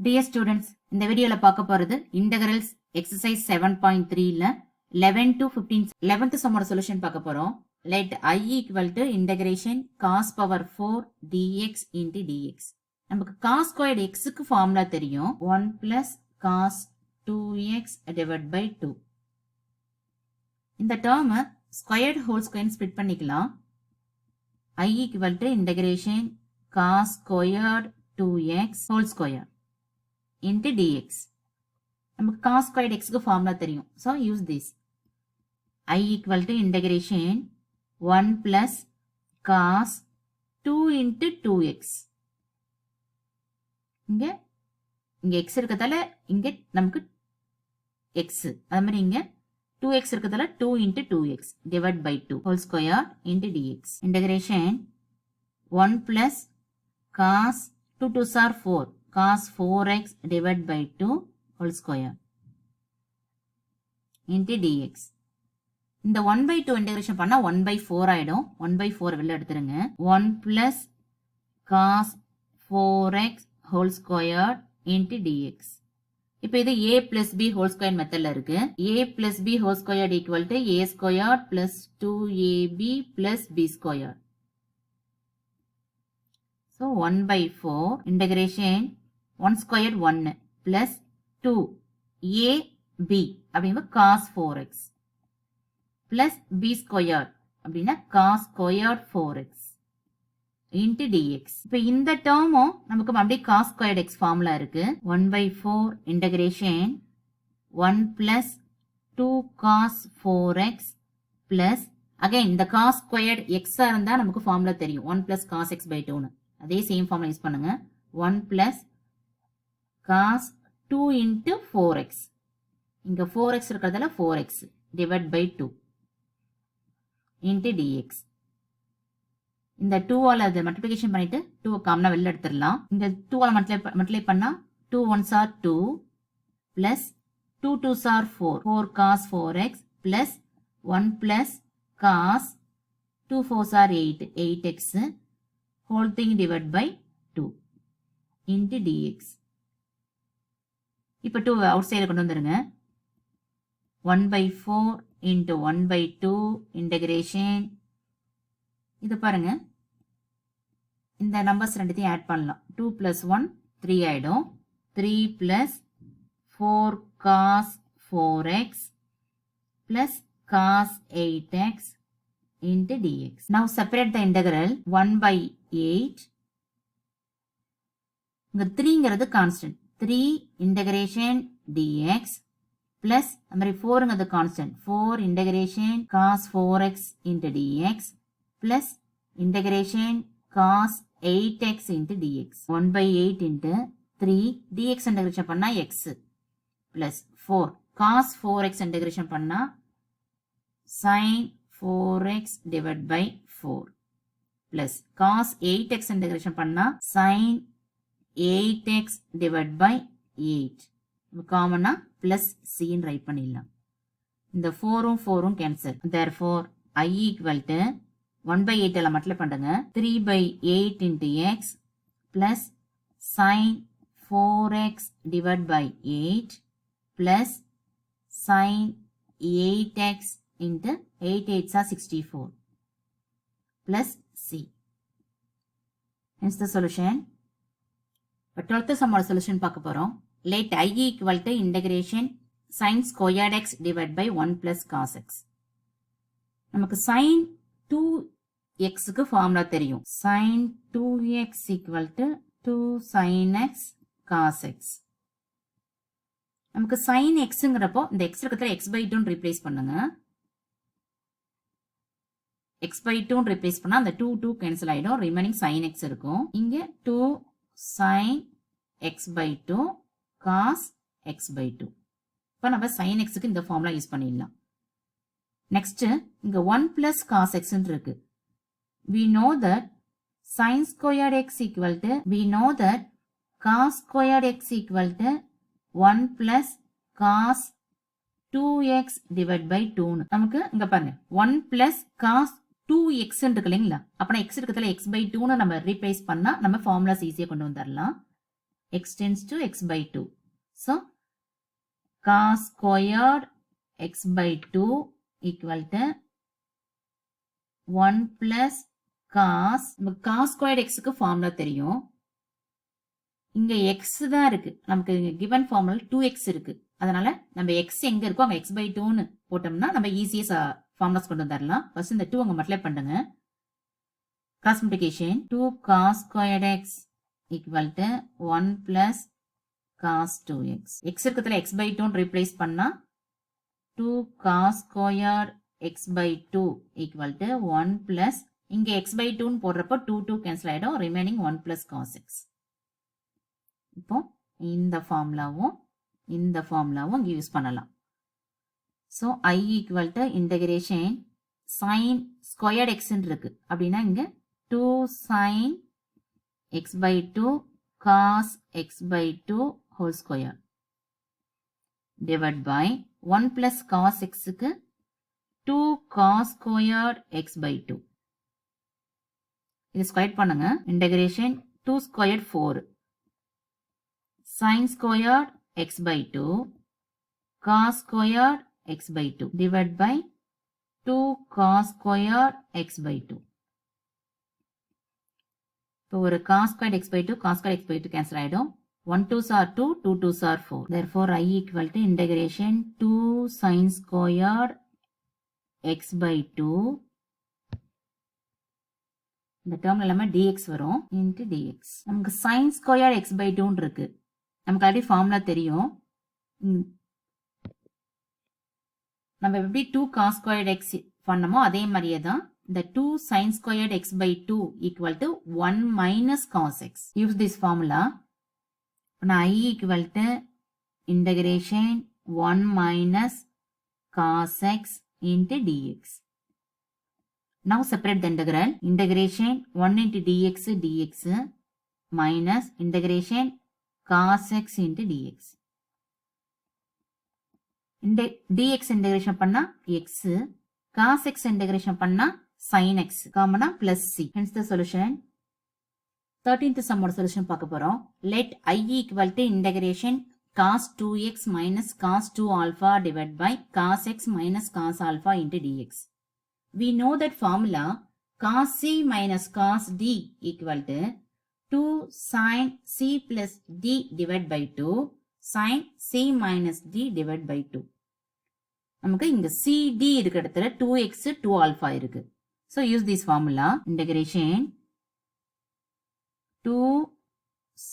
Dear students, இந்த வீடியோல பார்க்க போறது integrals exercise 7.3ல 11 to 15 11th சம்மோட சொல்யூஷன் பார்க்க போறோம். Let I equal to integration cos power 4 dx into dx. நமக்கு cos squared xக்கு ஃபார்முலா தெரியும். 1 plus cos 2x divided by 2. இந்த term squared whole square split பண்ணிக்கலாம். I equal to integration cos squared 2x whole square into dx. நமக்கு cos squared x க்கு formula தெரியும். So use this. I equal to integration 1 plus cos 2 into 2x. இங்க x இருக்கதால இங்க நமக்கு x. அது மாதிரி இங்க 2x இருக்கதால 2 into 2x divided by 2 whole square into dx. Integration 1 plus cos 2 2s are 4. Cos 4x divided by 2 whole square into dx. இந்த 1 by 2 integration பண்ணா 1 by 4 ஆயிடும். 1 by 4 வெளில எடுத்துருங்க. 1 plus cos 4x whole square into dx. இப்போ இது a plus b whole square மெத்தட்ல இருக்கு. a plus b whole square equal to a square plus 2ab plus b square. So 1 by 4 integration 1 squared 1 plus 2 a b அப்படின்னா cos 4x plus b squared அப்படின்னா cos squared 4x into dx. இப்போ இந்த டேர்மும் நமக்கு அப்படியே cos squared x formula இருக்கு. 1 by 4 integration 1 plus 2 cos 4x plus again இந்த cos squared x இருந்தா நமக்கு ஃபார்முலா தெரியும். 1 plus cos x by 2 அதே சேம் ஃபார்முலா யூஸ் பண்ணுங்க. 1 plus cos 2 into 4x. இங்க 4x இருக்கிறதால 4x divided by 2 into dx. இந்த 2 ஆல அதை மல்டிப்ளிகேஷன் பண்ணிட்டு 2 காமனா வெளில எடுத்துடலாம். இங்க 2 ஆல மல்டிப்ளை பண்ணா 2 1s are 2 plus 2 2s are 4. 4 cos 4x plus 1 plus cos 2 4s are 8. 8x whole thing divided by 2 into dx. இப்போ 2 அவுட் சைடில் கொண்டு வந்துருங்க. 1 by 4 into 1 by 2 integration. இது பாருங்க, இந்த நம்பர்ஸ் ரெண்டுத்தையும் ஆட் பண்ணலாம். 2 plus 1 3 ஆயிடும். 3 plus 4 cos 4x plus cos 8x into dx. Now separate the integral 1 by 8. இங்க 3ங்கிறது கான்ஸ்டன்ட். 3 integration dx plus அந்த மாதிரி 4ங்கிறது constant. 4 integration cos 4x into dx plus integration cos 8x into dx. 1 by 8 into 3 dx integration பண்ணா x plus 4 cos 4x integration பண்ணா sin 4x divided by 4 plus cos 8x integration பண்ணா sin 8x divided by 8. காமனா plus c ன்னு right பண்ணிடலாம். இந்த 4ம் 4ம் cancel. therefore I equal to 1 by 8 எல்லாம் multiply பண்ணுங்க. 3 by 8 into x plus sin 4x divided by 8 plus sin 8x into 8 8s are 64 plus c. Hence the solution. இப்போ 12th சம்மோட solution பார்க்க போறோம். Let I equal to integration sin squared x divided by 1 plus cos x. நமக்கு sin 2x க்கு formula தெரியும். sin 2x equal to 2 sin x cos x. நமக்கு sin xங்கிறப்போ இந்த x இருக்கிறதுல x by 2 replace பண்ணுங்க. x by 2 replace பண்ணா அந்த 2 2 cancel ஆயிடும். ரிமைனிங் sin x இருக்கும். இங்க 2 sin x by 2 cos x by 2. இப்போ நம்ம sin x க்கு இந்த ஃபார்முலா யூஸ் பண்ணிடலாம். நெக்ஸ்ட் இங்க 1 plus cos x இருக்கு. we know that sin squared x equal to cos squared x equal to 1 plus cos 2x divided by 2. நமக்கு இங்க பாருங்க 1 plus cos 2x இருக்கு இல்லைங்களா? அப்பனா x இருக்கிறதுல x by 2 நம்ம ரீப்ளேஸ் பண்ணா நம்ம ஃபார்முலாஸ் ஈஸியா கொண்டு வந்துடலாம். x tends to x by 2. So, cos squared x by 2 equal to 1 plus cos. cos squared x க்கு formula தெரியும். இங்க x தான் இருக்கு. நமக்கு given formula 2x இருக்கு. அதனால நம்ம x எங்க இருக்கோ அங்க x by 2ன்னு போட்டோம்னா நம்ம ஈஸியா ஃபார்முலாஸ் கொண்டு வந்துடலாம். ஃபர்ஸ்ட் இந்த 2 அங்க மல்டிப்ளை பண்ணுங்க. Cross multiplication 2 cos squared x equal to 1 plus cos 2x. x இருக்கத்துல x by 2 replace பண்ணா 2 cos squared x by 2 equal to 1 plus இங்க x by 2 போடுறப்போ 2 கேன்சல் ஆயிடும். Remaining 1 plus cos x. இப்போ இந்த ஃபார்முலாவும் யூஸ் பண்ணலாம். So I equal to integration sin squared x இருக்கு. அப்படின்னா இங்க 2 sin x by 2 cos x by 2 whole square divided by 1 plus cos x க்கு 2 cos squared x by 2. இது square பண்ணுங்க. integration 2 squared 4 sin squared x by 2 cos squared x by 2 divided by 2 cos squared x by 2. இப்போ ஒரு cos squared x by 2 cos squared x by 2 cancel ஆயிடும். 1 2s are 2, 2 2s are 4. Therefore, I equal to integration 2 sin squared x by 2. இந்த டேர்ம்ல எல்லாமே dx வரும் into dx. நமக்கு sin squared x by 2 இருக்கு. நமக்கு already formula தெரியும். நம்ம எப்படி 2 cos squared x பண்ணமோ அதே மாதிரியே தான் இந்த 2 sin squared x by 2 equal to 1 minus cos x. Use this formula. Now I equal to integration 1 minus cos x into dx. Now separate the integral. Integration 1 into dx minus integration cos x into dx. dx integration பண்ணா x, cos x integration பண்ணா sin x, காமனா plus c. Hence the solution. 13th sum ஓட solution பார்க்க போறோம். Let I equal to integration cos 2x minus cos 2 alpha divided by cos x minus cos alpha into dx. We know that formula cos c minus cos d equal to 2 sin c plus d divided by 2 sin c minus d divided by 2. நமக்கு இங்க cd இருக்க இடத்துல 2x 2 alpha இருக்கு. So use this formula. Integration 2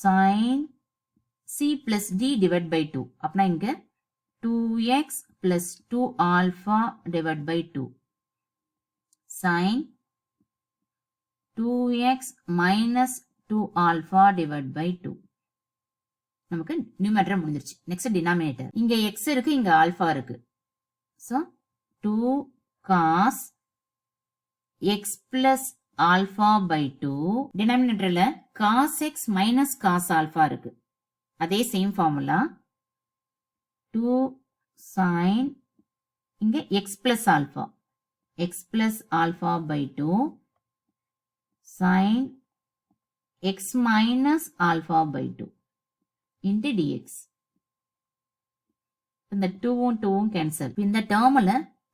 sin c plus d divided by 2. அப்பனா இங்க 2x plus 2 alpha divided by 2 sin 2x minus 2 alpha divided by 2. நமக்கு numerator முடிஞ்சிருச்சு. Next denominator. இங்க x இருக்கு, இங்க ஆல்பா இருக்கு. So 2 cos x plus alpha by 2. டினாமினேட்டர்ல cos x minus cos alpha இருக்கு. அதே சேம் ஃபார்முலா 2 sin இங்க x plus alpha by 2 sin x minus alpha by 2 into dx. இந்த 2வும் 2வும் கேன்சல். இந்த டேர்ம்ல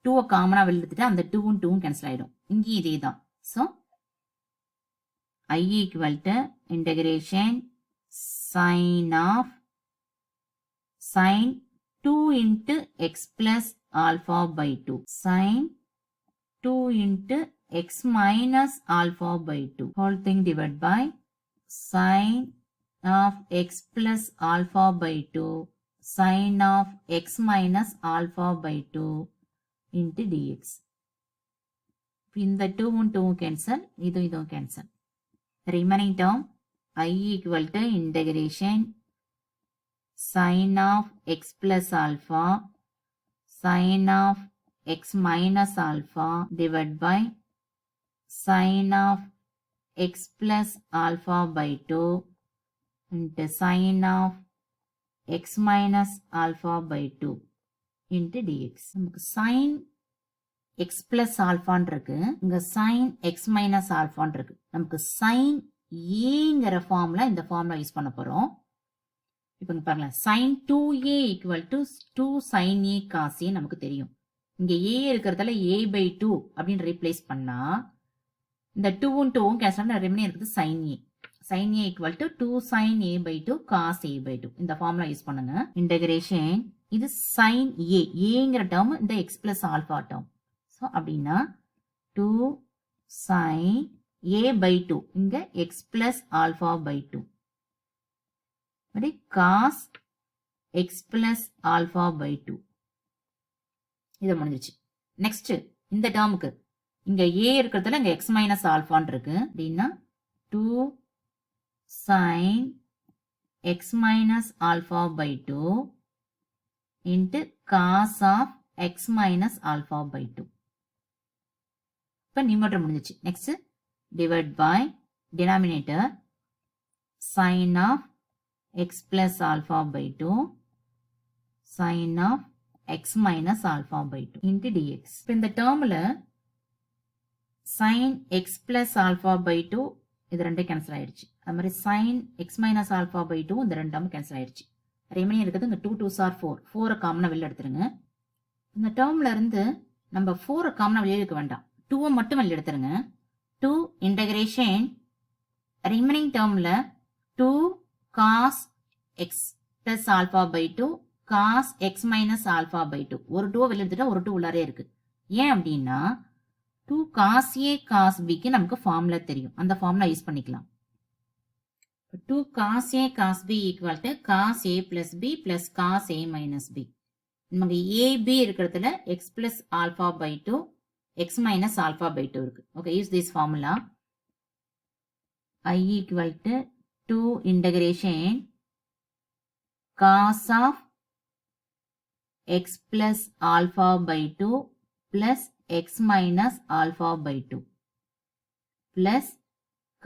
2 காமனா வெளியிட்டு அந்த 2வும் 2வும் கேன்சல் ஆயிடும். இங்க இதே தான். So I equal to integration sin 2 into x plus alpha by 2 sin 2 into x minus alpha by 2 whole thing divided by sin of x plus alpha by 2 sin of x minus alpha by 2 into dx. இந்த 2வும் 2வும் cancel, இதுவும் cancel. Remaining term I equal to integration sin of x plus alpha sin of x minus alpha divided by sin of x plus alpha by 2 into sin of x minus alpha by 2 into dx. நமக்கு sin x plus alpha இருக்கு, இங்க sin x minus alpha இருக்கு. நமக்கு sin aங்கிற formula இந்த formula use பண்ண போறோம். இப்போ பாருங்களேன் sin 2a equal to 2 sin a cos a நமக்கு தெரியும். இங்க a இருக்கிறதால a by 2 அப்படின்னு ரீப்ளேஸ் பண்ணா இந்த 2 2 கேன்சல் பண்ணா ரிமைனிங் இருக்குது sin a. sin a equal to 2 sin a by 2 cos a by 2. இந்த ஃபார்முலா யூஸ் பண்ணுங்க. இன்டகிரேஷன் இது sin a. aங்கிற டேர்ம் இந்த x plus alpha term. So அப்படின்னா 2 sin a by 2 இங்க x plus alpha by 2. அப்படி cos x plus alpha by 2. இது முடிஞ்சிச்சு. Next இந்த டேர்முக்கு இங்க a இருக்கிறதுல இங்க x minus alpha இருக்கு. அப்படின்னா 2 sin x minus alpha by 2 into cos of x minus alpha by 2. இப்போ நியூமரேட்டர் முடிஞ்சிச்சு. Next divide by denominator sin of x plus alpha by 2 sin of x minus alpha by 2 into dx. இப்போ இந்த டேர்ம்ல sin x plus alpha by 2 இது ரெண்டும் cancel ஆயிடுச்சு. அது மாதிரி sin x minus alpha by 2 இந்த ரெண்டு டேர்ம் கேன்சல் ஆயிடுச்சு. ரிமைனிங் இருக்குது இங்க 2 2s are 4. 4 காமனா வெளில எடுத்துருங்க. இந்த டேர்ம்ல இருந்து நம்ம 4 காமனா வெளிய எடுக்க வேண்டாம். 2 மட்டும் வெளில எடுத்துருங்க. 2 integration remaining டேர்ம்ல 2 cos x plus alpha by 2 cos x minus alpha by 2. ஒரு 2 வெளில எடுத்துட்டா ஒரு 2 உள்ளாரே இருக்கு. ஏன் அப்படின்னா 2 cos a cos b க்கு நமக்கு ஃபார்முலா தெரியும். அந்த ஃபார்முலா யூஸ் பண்ணிக்கலாம். 2 cos a cos b equal to cos a plus b plus cos a minus b. நமக்கு a b இருக்கிறதுல x plus alpha by 2 x minus alpha by 2 இருக்கு. Okay, use this formula. I equal to 2 integration cos of x plus alpha by 2 plus x minus alpha by 2 plus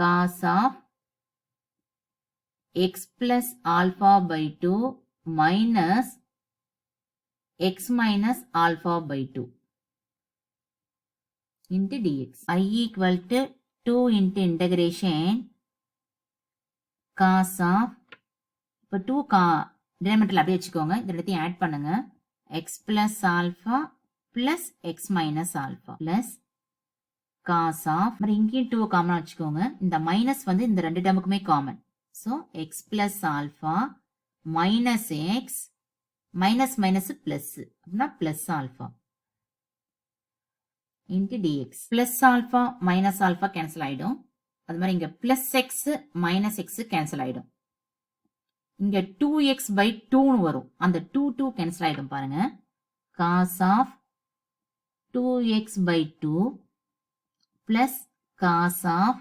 cos of x plus alpha by 2 minus x minus alpha by 2 into dx. I equal to 2 into integration cos of இப்போ 2 டினாமினேட்டர்ல அப்படியே வச்சுக்கோங்க. இந்த இடத்தையும் add பண்ணுங்க. x plus alpha plus x minus alpha plus cos of இங்கேயும் 2 காமனா வச்சுக்கோங்க. இந்த மைனஸ் வந்து இந்த ரெண்டு டேர்முக்குமே common. So x plus alpha minus x minus minus plus அப்படின்னா plus alpha into dx. plus alpha minus alpha cancel ஆயிடும். அது மாதிரி இங்க plus x minus x cancel ஆயிடும். இங்க 2x by 2 வரும். அந்த 2 கேன்சல் ஆயிடும் பாருங்க. cos of 2x by 2 plus cos of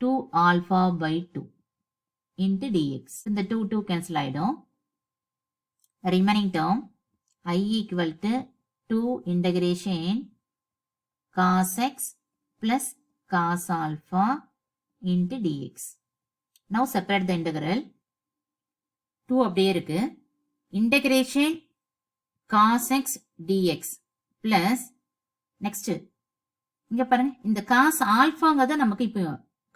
2 alpha by 2 into dx. இந்த 2 cancel ஆயிடும். remaining term I equal to 2 integration cos x plus cos alpha into dx. Now separate the integral. 2 அப்படியே இருக்கு. integration cos x dx plus next இங்க பாருங்க இந்த cos ஆல்பாங்கிறத நமக்கு இப்போ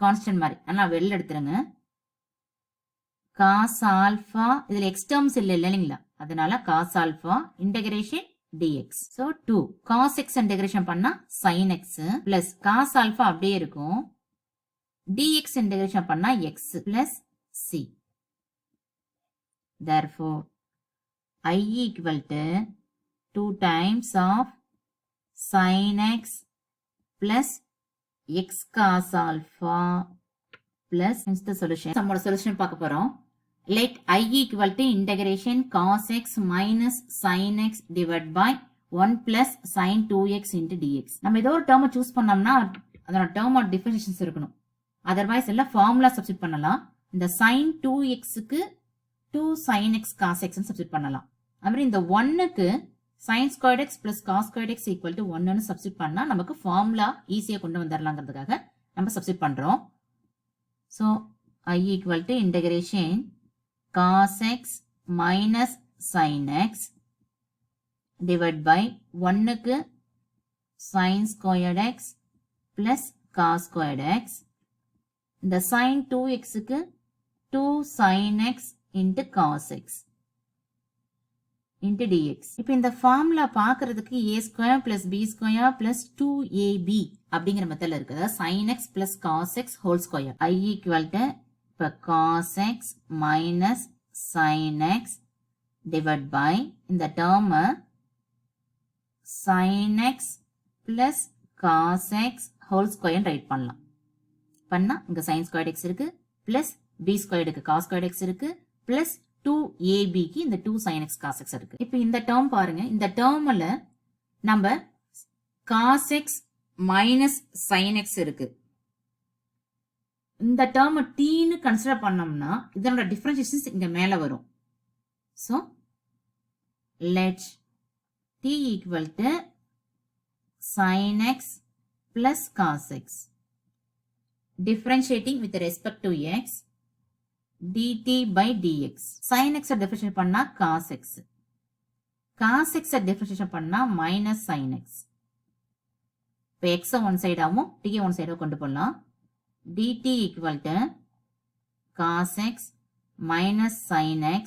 constant மாதிரி அதனால வெளில எடுத்துருங்க. cos ஆல்பா இதுல x டேர்ம்ஸ் இல்லைங்களா, அதனால cos alpha integration dx. so 2 cos x integration பண்ணா sin x plus cos alpha அப்படியே இருக்கும். dx இன்டகிரேஷன் பண்ணா x plus c. therefore I equal to 2 times of sin x plus x cos alpha plus the solution. நம்மோட solution பார்க்க போறோம். let I equal to integration cos x minus sin x divided by 1 plus sin 2x into dx. நம்ம ஏதோ ஒரு term choose பண்ணோம்னா அதோட term of differentiations இருக்கணும். otherwise எல்லாம் formula substitute பண்ணலாம். இந்த sin 2x க்கு 2 sin x cos x substitute பண்ணலாம். அப்படி இந்த 1க்கு sin squared x plus cos squared x equal to 1 ன்னு substitute பண்ணா நமக்கு formula ஈஸியா கொண்டு வந்துரலாம்ங்கிறதுக்காக நம்ம substitute பண்றோம். so I equal to integration cos x minus sin x divided by 1க்கு sin squared x plus cos squared x. இந்த sin 2x க்கு 2 sin x into cos x into dx. இப்போ இந்த ஃபார்முலா பார்க்கிறதுக்கு a square plus b square plus 2ab அப்படிங்கிற மெத்தட்ல இருக்கு. அதாவது sin x plus cos x whole square. I equal to இப்போ cos x minus sin x divided by இந்த term sin x plus cos x whole square right பண்ணலாம். பண்ணா இங்க sin squared x இருக்கு plus b squared க்கு cos squared x இருக்கு plus 2ab க்கு இந்த 2 sin x cos x இருக்கு. இப்போ இந்த டேர்ம் பாருங்க. இந்த டேர்ம்ல நம்ம cos x minus sin x இருக்கு. இந்த டேர்ம் t ன்னு கன்சிடர் பண்ணோம்னா இதனோட டிஃபரன்ஷியேஷன்ஸ் இங்க மேல வரும். So let t equal to sin x plus cos x. Differentiating with respect to x dt by dx. sin x differentiate பண்ணா cos x. cos x differentiate பண்ணா minus sin x. இப்போ x one side ஆவும் t one side கொண்டு போடலாம். dt equal to cos x minus sin x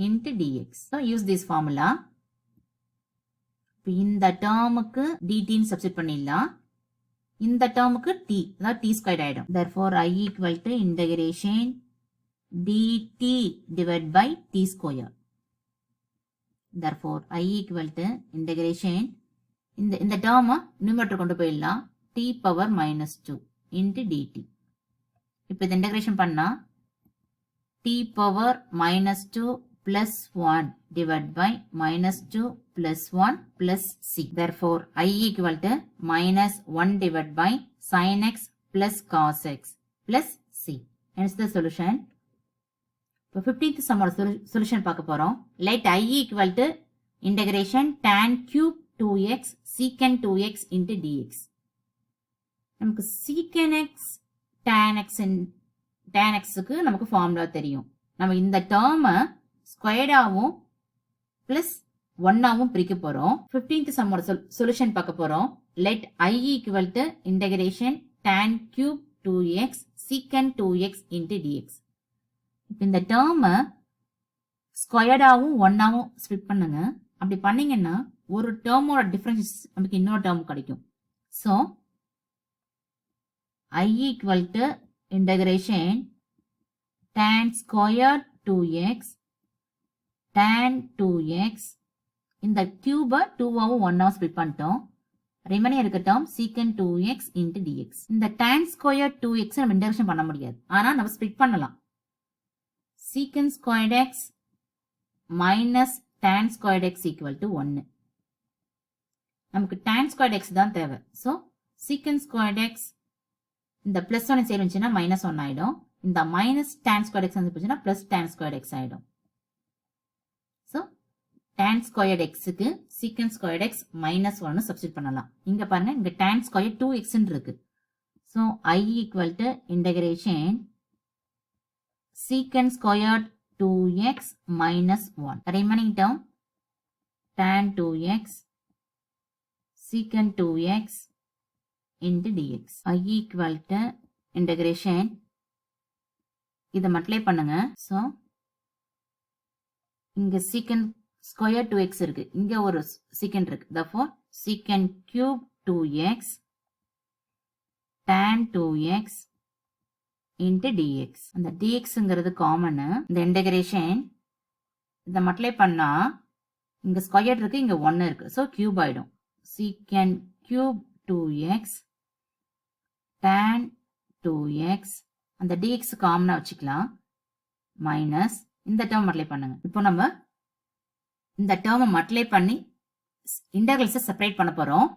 into dx. So use this formula. இப்போ இந்த டேர்முக்கு dt ன்னு சப்ஸ்டிட் பண்ணிடலாம். இந்த டேர்முக்கு t, அதாவது t ஸ்கொயர்ட் ஆயிடும். Therefore I equal to integration dt divided by t square. Therefore I equal to integration இந்த term numerator கொண்டு போயிடலாம் t power minus 2 into dt. இப்போ இந்த integration பண்ணா t power minus 2 plus 1 divided by minus 2 plus 1 plus c. Therefore I equal to minus 1 divided by sin x plus cos x plus c. Hence the solution. இப்போ 15th சம்மோட solution பார்க்க போறோம். Let I equal to integration tan cube 2x secant 2x into dx. நமக்கு secant x tan x க்கு நமக்கு formula தெரியும். நம்ம இந்த term ஸ்கொயர்டாவும் plus 1ஆவும் பிரிக்க போறோம். 15th சம்மோட சொல்யூஷன் பார்க்க போறோம். Let I equal to integration tan cube 2x secant 2x into dx. இப்போ இந்த டேர்ம் ஸ்கொயர்டாவும் 1ஆவும் ஸ்ப்ளிட் பண்ணுங்க. அப்படி பண்ணீங்கன்னா ஒரு டேர்மோட டிஃபரன்ஸ் நமக்கு இன்னொரு டேர்ம் கிடைக்கும். So I equal to integration tan square 2x tan 2x இந்த கியூபை 2ஆவும் 1ஆவும் ஸ்ப்ளிட் பண்ணிட்டோம். ரிமைனிங் இருக்க term secant 2x into dx. இந்த tan square 2x நம்ம இன்டெகிரேஷன் பண்ண முடியாது. ஆனா நம்ம ஸ்ப்ளிட் பண்ணலாம். secant squared x minus tan squared x equal to 1. நமக்கு tan squared x தான் தேவை. So secant squared x இந்த plus 1 சேருச்சுன்னா minus 1 ஆயிடும். இந்த minus tan squared x வந்துச்சுன்னா plus tan squared x ஆயிடும். So tan squared x க்கு secant squared x minus 1 substitute பண்ணலாம். இங்க பாருங்க இங்க tan squared 2x இருக்கு. So I equal to integration secant squared 2x minus 1. The remaining term tan 2x secant 2x into dx. I equal to integration இதை multiply பண்ணுங்க. So இங்க secant square 2x இருக்கு. இங்க ஒரு secant இருக்கு. Therefore secant cube 2x tan 2x into dx. அந்த dxங்கிறது common. இந்த integration இதை மல்டிப்ளை பண்ணா இங்க ஸ்கொயர் இருக்கு, இங்க 1 இருக்கு. ஸோ கியூப் ஆயிடும். secant cube 2x tan 2x அந்த dx காமனா வச்சுக்கலாம். மைனஸ் இந்த டேர்ம் மல்டிப்ளை பண்ணுங்க. இப்போ நம்ம இந்த டேர்மை மல்டிப்ளை பண்ணி இன்டகிரல்ஸை செப்பரேட் பண்ண போறோம்.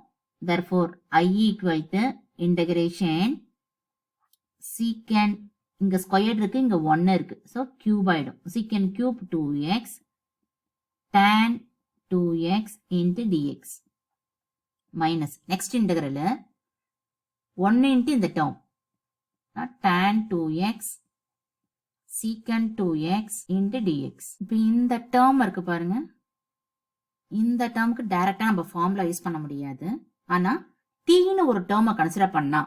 therefore I equal to integration secant இங்க ஸ்கொயர் இருக்கு, இங்க 1 இருக்கு. ஸோ கியூப் ஆயிடும். secant cube 2x tan 2x into dx minus next integral 1 into இந்த term tan 2x secant 2x into dx. இப்போ இந்த டேர்ம் இருக்கு பாருங்க. இந்த டேர்முக்கு டைரக்டா நம்ம ஃபார்முலா யூஸ் பண்ண முடியாது. ஆனா tன்னு ஒரு டேர்மை கன்சிடர் பண்ணா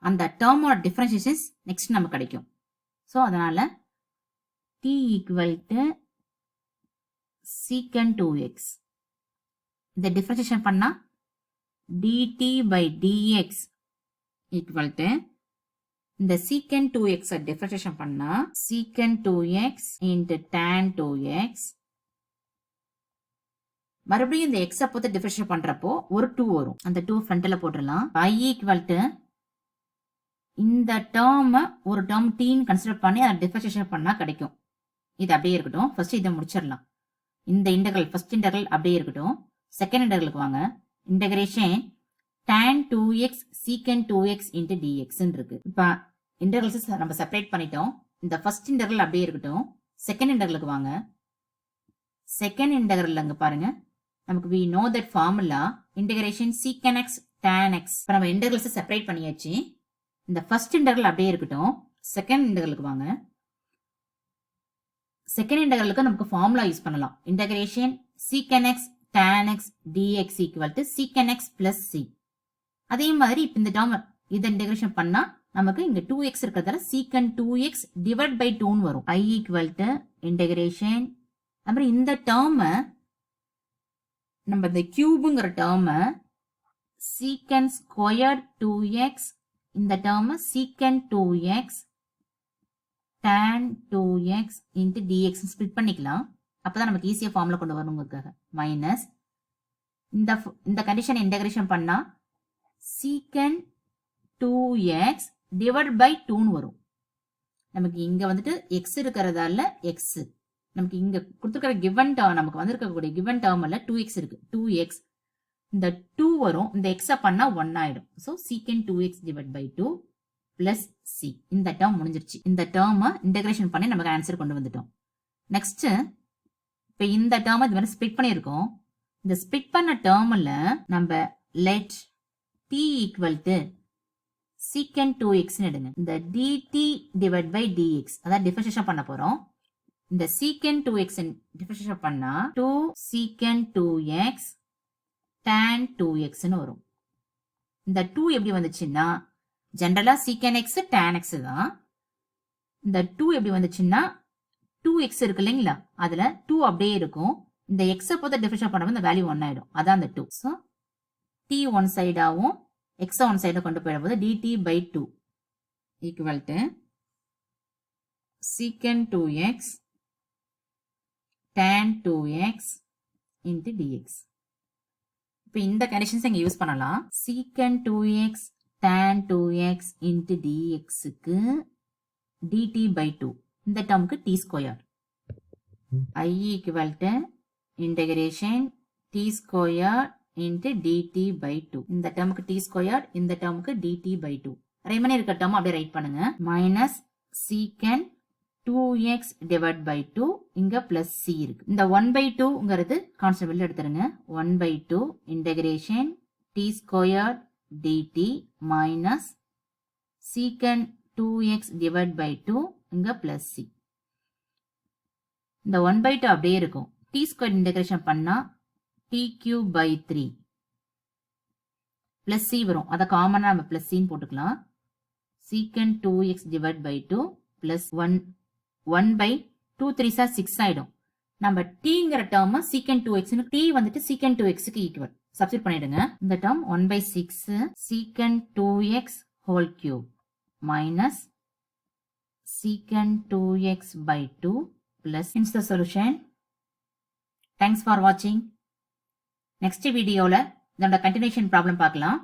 அந்த டேர்மோட டிஃபரன்ஷியேஷன்ஸ் நெக்ஸ்ட் நமக்கு கிடைக்கும். ஸோ அதனால t equal to secant 2x. இந்த differentiation பண்ணா dt by dx equal to இந்த secant 2x differentiation பண்ணா secant 2x into tan 2x. மறுபடியும் இந்த x பொறுத்து differentiation பண்றப்போ ஒரு 2 வரும். அந்த 2 ஃப்ரண்ட்ல போட்டுடலாம். I equal to இந்த டேர்ம் ஒரு டேர்ம் t கன்சிடர் பண்ணி அதை டிஃபரன்ஷியேஷன் பண்ணா கிடைக்கும். இது அப்படியே இருக்கட்டும். ஃபர்ஸ்ட் இதை முடிச்சிடலாம். இந்த இன்டெகிரல் ஃபர்ஸ்ட் இன்டெகிரல் அப்படியே இருக்கட்டும். செகண்ட் இன்டெகிரலுக்கு வாங்க. Integration tan 2x secant 2x into dx இருக்கு. இப்போ இன்டெகிரல்ஸ் நம்ம செப்பரேட் பண்ணிட்டோம். இந்த ஃபர்ஸ்ட் இன்டெகிரல் அப்படியே இருக்கட்டும். செகண்ட் இன்டெகிரலுக்கு வாங்க. செகண்ட் இன்டெகிரல் அங்க பாருங்க. நமக்கு we know that formula integration secant x tan x. இப்போ நம்ம இன்டெகிரல்ஸ் செப்பரேட் பண்ணியாச்சு. இந்த ஃபர்ஸ்ட் இன்டெகிரல் அப்படியே இருக்கட்டும். செகண்ட் இன்டெகிரலுக்கு வாங்க. செகண்ட் இன்டெகிரலுக்கு நமக்கு ஃபார்முலா யூஸ் பண்ணலாம். Integration secant x tan x dx equal to secant x plus c. அதே மாதிரி இப்போ இந்த டேர்ம் இதை இன்டெகிரேஷன் பண்ணா நமக்கு இங்க 2x இருக்கிறதால secant 2x டிவைட் பை 2 வரும். I equal to இன்டெகிரேஷன் அப்புறம் இந்த டேர்ம் நம்ம இந்த கியூப்ங்கிற டேர்ம் secant ஸ்கொயர் 2x இந்த term secant 2x tan 2x into dx split பண்ணிக்கலாம். அப்பதான் நமக்கு ஈஸியா ஃபார்முலா கொண்டு வரணுங்கிறதுக்காக. மைனஸ் இந்த கண்டிஷன் இன்டெகிரேஷன் பண்ணா secant 2x டிவைட் பை 2 வரும். நமக்கு இங்க வந்துட்டு x இருக்கிறதால x நமக்கு இங்க கொடுத்துருக்கிற கிவன் டேர்ம் நமக்கு வந்திருக்கக்கூடிய கிவன் டேர்ம்ல 2x இருக்கு. 2x இந்த 2 வரும். இந்த x பண்ணா 1 ஆயிடும். So secant 2x divide by 2 plus c. இந்த டேர்ம் முடிஞ்சிருச்சு. இந்த டேர்ம் இன்டெகிரேஷன் பண்ணி நமக்கு ஆன்சர் கொண்டு வந்துட்டோம். நெக்ஸ்ட் இப்போ இந்த டேர்ம் இது மாதிரி ஸ்பிளிட் பண்ணியிருக்கோம். இந்த ஸ்பிளிட் பண்ண டேர்ம்ல நம்ம let t equal to secant 2x எடுங்க. இந்த dt டிவைட் பை dx அதாவது டிஃபரன்ஷியேஷன் பண்ண போறோம். இந்த secant 2x டிஃபரன்ஷியேஷன் பண்ணா 2 secant 2x tan 2x வரும். இந்த 2 எப்படி வந்துச்சுன்னா ஜெனரலா secant x tan x தான். இந்த 2 எப்படி வந்துச்சுன்னா 2x இருக்கு இல்லைங்களா, அதுல 2 அப்படியே இருக்கும். இந்த x பொறுத்த டிஃபரன்ஷியேட் பண்ணும்போது இந்த வேல்யூ 1 ஆயிடும். அதான் அந்த 2. ஸோ t ஒன் சைடாவும் x ஒன் சைடா கொண்டு போயிடும்போது dt by 2 equal to secant 2x tan 2x into dx. இப்போ இந்த கண்டிஷன்ஸ் இங்க யூஸ் பண்ணலாம். secant 2x tan 2x into dxக்கு dt by 2 இந்த டேர்முக்கு t square. I equal to integration t square into dt by 2. இந்த டேர்முக்கு t ஸ்கொயர், இந்த டேர்முக்கு dt by 2. ரிமைனிங் இருக்க டேர்ம் அப்படியே ரைட் பண்ணுங்க. Minus secant 2x divide by 2 இங்க பிளஸ் c இருக்கு. இந்த 1 by 2ங்கிறது கான்ஸ்டன்ட் வெளில எடுத்துருங்க. 1 by 2 integration t square dt minus secant 2x divide by 2 இங்க பிளஸ் c. இந்த 1 by 2 அப்படியே இருக்கும். t ஸ்கொயர் இன்டகிரேஷன் பண்ணா t cube by 3 plus c வரும். அதை காமனா நம்ம பிளஸ் c போட்டுக்கலாம். secant 2x divide by 2 plus 1 by 2 3 6 ஆயிடும். நம்ம tங்கிற டேர்ம் secant 2x t வந்துட்டு secant 2xக்கு ஈக்குவல் சப்ஸ்டிட் பண்ணிடுங்க. இந்த term 1 by 6 secant 2x whole cube minus secant 2x by 2 plus hence the solution. Thanks for watching. Next videoல இதோட continuation problem பார்க்கலாம்.